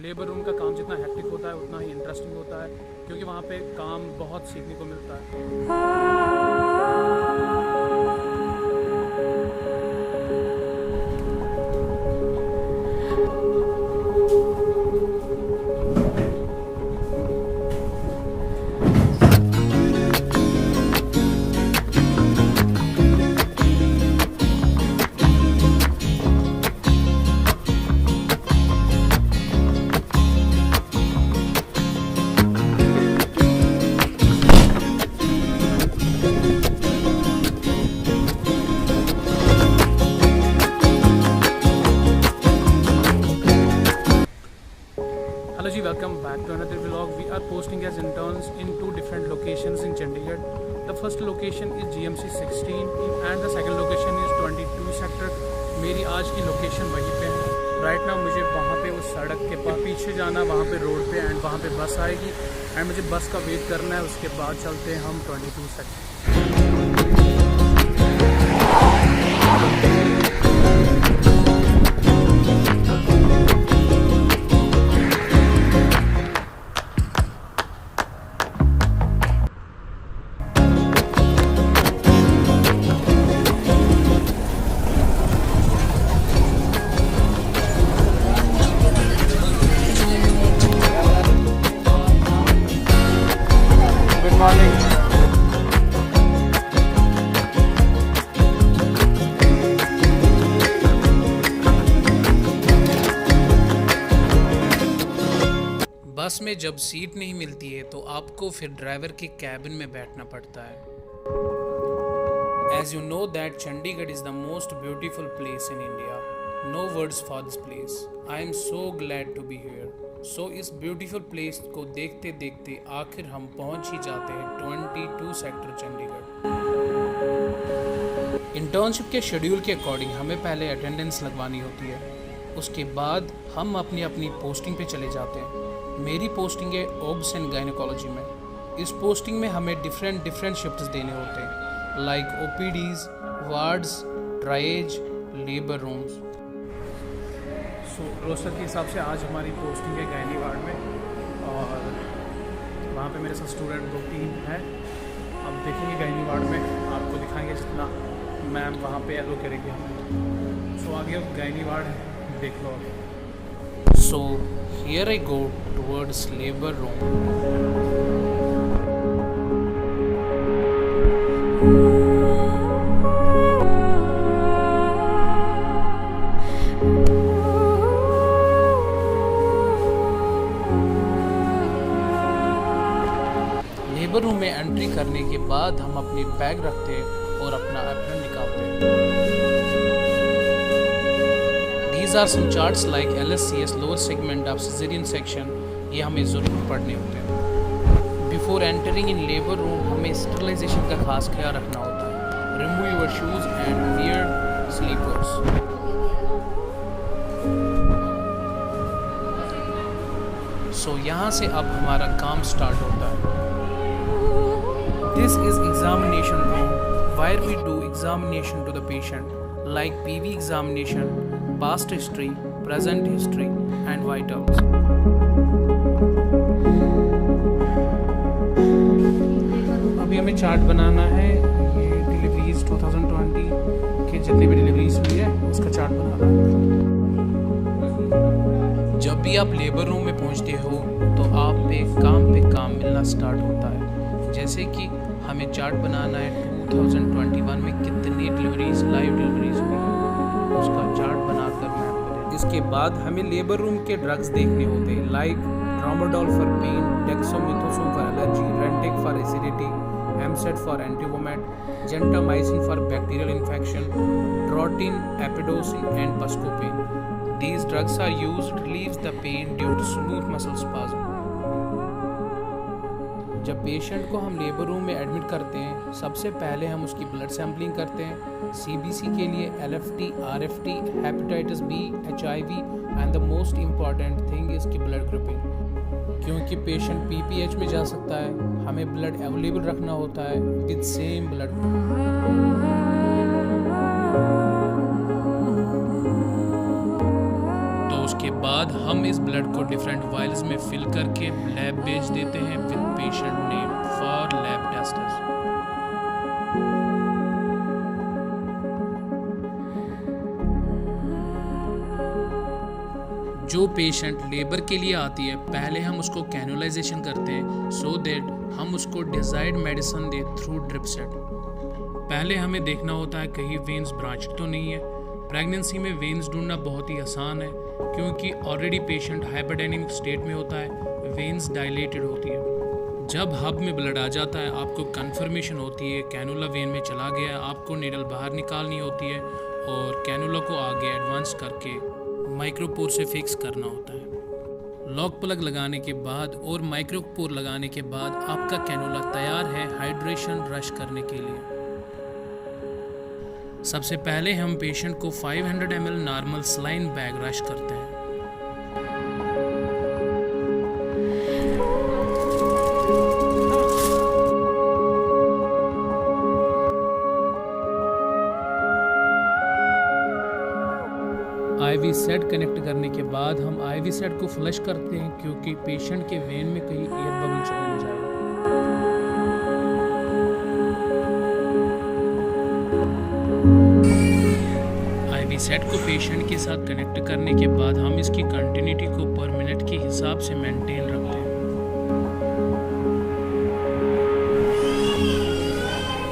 Labour room का काम जितना हेक्टिक होता है उतना ही इंटरेस्टिंग होता है, क्योंकि वहाँ पे काम बहुत सीखने को मिलता है। Hello ji, welcome back to another vlog. We are posting as interns in two different locations in Chandigarh. The first location is GMC 16 and the second location is 22 sector. मेरी आज की लोकेशन वहीं पे है। राइट नाउ मुझे वहाँ पे उस सड़क के पीछे जाना, वहाँ पे रोड पे, एंड वहाँ पे बस आएगी एंड मुझे बस का वेट करना है। उसके बाद चलते हैं हम 22 सेक्टर। Good morning. बस में जब सीट नहीं मिलती है तो आपको फिर ड्राइवर के कैबिन में बैठना पड़ता है। As you know that Chandigarh is the most beautiful place in India. No words for this place. I am so glad to be here. So इस ब्यूटीफुल प्लेस को देखते देखते आखिर हम पहुंच ही जाते हैं 22 सेक्टर चंडीगढ़। इंटर्नशिप के शेड्यूल के अकॉर्डिंग हमें पहले अटेंडेंस लगवानी होती है, उसके बाद हम अपनी अपनी पोस्टिंग पे चले जाते हैं। मेरी पोस्टिंग है ओब्स एंड गायनेकोलॉजी में। इस पोस्टिंग में हमें डिफरेंट शिफ्ट्स देने होते हैं, like OPDs, wards, triage, labour rooms. So roster के हिसाब से आज हमारी पोस्टिंग है गायनी वार्ड में, और वहाँ पे मेरे साथ स्टूडेंट 2-3 हैं। अब देखेंगे गायनी वार्ड में, आपको दिखाएंगे जितना मैम वहाँ पे एलो करेंगे हमें। सो आगे अब गायनी वार्ड है, देख लो आगे। So here I go towards labor room. Labour room में एंट्री करने के बाद हम अपने बैग रखते हैं और अपना एप्रन निकालते हैं। These are some charts like LSCS lower segment of cesarean section, ये हमें ज़रूर पढ़ने होते हैं। Before entering in labor room हमें स्टरलाइजेशन का खास ख्याल रखना होता है। Remove your shoes and wear slippers. So यहाँ से अब हमारा काम स्टार्ट होता है। This is examination room where we do examination to the patient like PV examination, past history, present history and vitals. अभी हमें चार्ट बनाना है। ये डिलीवरीज 2020 के जितनी भी डिलीवरीज हुई है उसका चार्ट बनाना है। जब भी आप लेबर रूम में पहुंचते हो तो आप पे काम मिलना स्टार्ट होता है। जैसे कि हमें चार्ट बनाना है 2021 में कितनी डिलीवरीज, लाइव डिलीवरीज हुई, उसका चार्ट बनाकर मैप करें। इसके बाद हमें लेबर रूम के ड्रग्स देखने होते हैं, like tramadol for pain, dexamethasone for allergy, rantac for acidity, emset for antivomit, gentamicin for bacterial infection, drotin, epidosin and buscopan. These drugs are used to relieve the pain due to smooth muscle spasm. जब patient को हम labour room में admit करते हैं, सबसे पहले हम उसकी ब्लड सैम्पलिंग करते हैं। सीबीसी के लिए LFT, RFT, hepatitis B, HIV and the most important thing इसकी ब्लड ग्रुपिंग। क्योंकि पेशेंट पीपीएच में जा सकता है, हमें ब्लड अवेलेबल रखना होता है विद सेम ब्लड ग्रुप। बाद हम इस ब्लड को डिफरेंट वायल्स में फिल करके लैब भेज देते हैं with patient name for lab tests. जो पेशेंट लेबर के लिए आती है पहले हम उसको कैनुलाइजेशन करते हैं सो दैट हम उसको डिजायर्ड मेडिसिन दे थ्रू ड्रिप सेट। पहले हमें देखना होता है कहीं वेन्स ब्रांच तो नहीं है। प्रेगनेंसी में वेन्स ढूंढना बहुत ही आसान है क्योंकि ऑलरेडी पेशेंट हाइपरडायनेमिक स्टेट में होता है, वेन्स डायलेटेड होती है। जब हब में ब्लड आ जाता है आपको कन्फर्मेशन होती है कैनुला वेन में चला गया है, आपको नीडल बाहर निकालनी होती है और कैनुला को आगे एडवांस करके माइक्रोपोर से फिक्स करना होता है। लॉक प्लग लगाने के बाद और माइक्रोपोर लगाने के बाद आपका कैनुला तैयार है हाइड्रेशन रश करने के लिए। सबसे पहले हम पेशेंट को 500 ml normal saline bag rush करते हैं। आईवी सेट कनेक्ट करने के बाद हम आईवी सेट को फ्लश करते हैं क्योंकि पेशेंट के वेन में कहीं एयर बबल चला न जाए। आईवी सेट को पेशेंट के साथ कनेक्ट करने के बाद हम इसकी कंटिन्यूटी को पर मिनट के हिसाब से मेंटेन रखते हैं।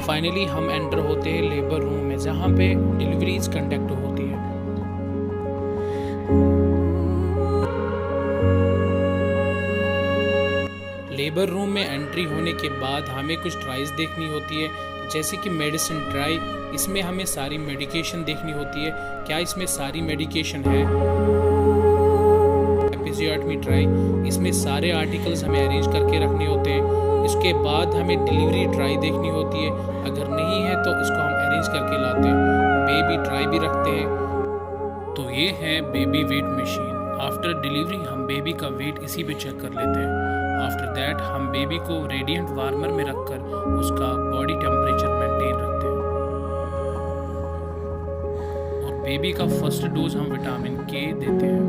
फाइनली हम एंटर होते हैं लेबर रूम में जहाँ पे डिलीवरीज कंडक्ट होती है। लेबर रूम में एंट्री होने के बाद हमें कुछ ट्राइज देखनी होती है जैसे कि मेडिसिन ट्राई। इसमें हमें सारी मेडिकेशन देखनी होती है, क्या इसमें सारी मेडिकेशन है। एपिजियोटमी ट्राई, इसमें सारे आर्टिकल्स हमें अरेंज करके रखने होते हैं। इसके बाद हमें डिलीवरी ट्राई देखनी होती है, अगर नहीं है तो इसको हम अरेंज करके लाते हैं। बेबी ट्राई भी रखते हैं। तो ये है baby weight machine. After delivery हम बेबी का वेट इसी पे चेक कर लेते हैं। आफ्टर दैट हम बेबी को रेडिएंट वार्मर में रखकर उसका बॉडी टेम्परेचर मेंटेन रखते हैं। और बेबी का फर्स्ट डोज हम विटामिन के देते हैं।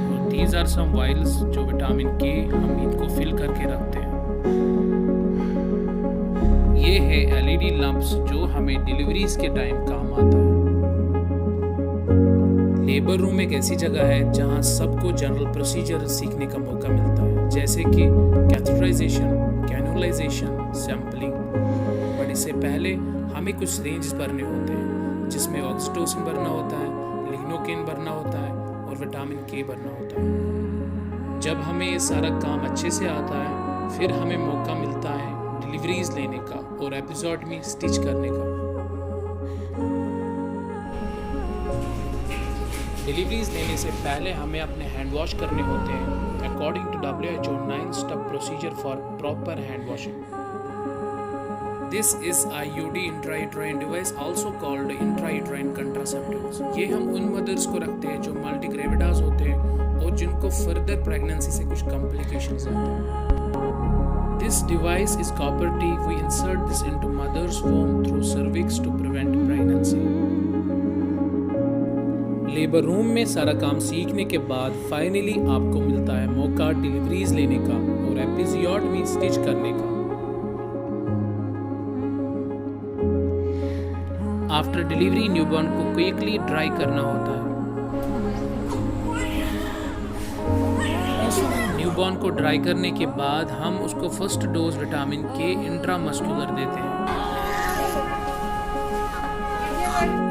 और दीज आर सम वाइल्स जो विटामिन के हम इनको फिल करके रखते हैं। ये है एलईडी लंप्स जो हमें डिलीवरीज के टाइम काम आता है। लेबर रूम एक ऐसी जगह है जहां सबको जनरल प्रोसीजर सीखने का मौका मिलता है जैसे कि कैथेटराइजेशन, कैनुलाइजेशन, सैंपलिंग। बट इससे पहले हमें कुछ रेंजेस भरने होते हैं जिसमें ऑक्सीटोसिन भरना होता है, लिग्नोकेन भरना होता है और विटामिन के भरना होता है। जब हमें ये सारा काम अच्छे से आता है फिर हमें मौका मिलता है डिलीवरीज लेने का और एपिसोडमी स्टिच करने का। डिलीवरीज लेने से पहले हमें अपने हैंड वॉश करने होते हैं according to WHO 9-step procedure for proper hand washing. This is IUD intrauterine device also called intrauterine contraceptives. ये हम उन मदर्स को रखते हैं जो मल्टीग्रेविडास होते हैं और जिनको फर्दर प्रेगनेंसी से कुछ कॉम्प्लिकेशंस आते हैं। This device is copper T. We insert this into mother's womb through cervix to prevent pregnancy. Labour room में सारा काम सीखने के बाद फाइनली आपको मिलता है मौका डिलीवरीज लेने का और एपिजियोटमी स्टिच करने का। आफ्टर डिलीवरी न्यूबॉर्न को क्विकली ड्राई करना होता है। न्यूबॉर्न को ड्राई करने के बाद हम उसको first dose vitamin K intramuscular देते हैं।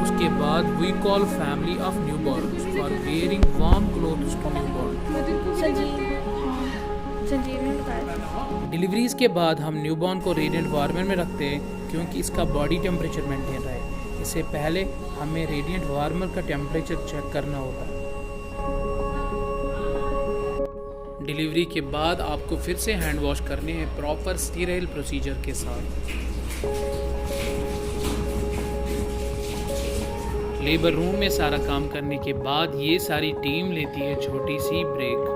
उसके बाद we call family of newborn for wearing warm clothes to newborn. Deliveries के बाद हम न्यूबॉर्न को रेडिएंट वार्मर में रखते हैं क्योंकि इसका बॉडी टेम्परेचर मेंटेन रहे। इससे पहले हमें रेडिएंट वार्मर का टेम्परेचर चेक करना होता है। डिलीवरी के बाद आपको फिर से हैंड वॉश करने हैं प्रॉपर स्टीराइल प्रोसीजर के साथ। लेबर रूम में सारा काम करने के बाद ये सारी टीम लेती है छोटी सी ब्रेक।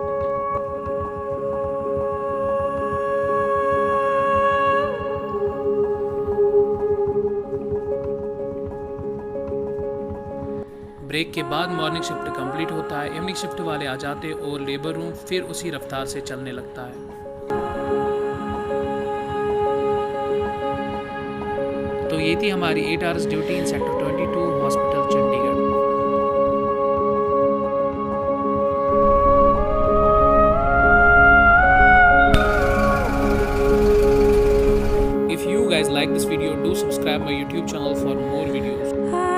ब्रेक के बाद मॉर्निंग शिफ्ट कंप्लीट होता है, इवनिंग शिफ्ट वाले आ जाते और लेबर रूम फिर उसी रफ्तार से चलने लगता है। तो ये थी हमारी 8 hours duty in sector 22 hospital Chandigarh. If you guys like this video, do subscribe my YouTube channel for more videos.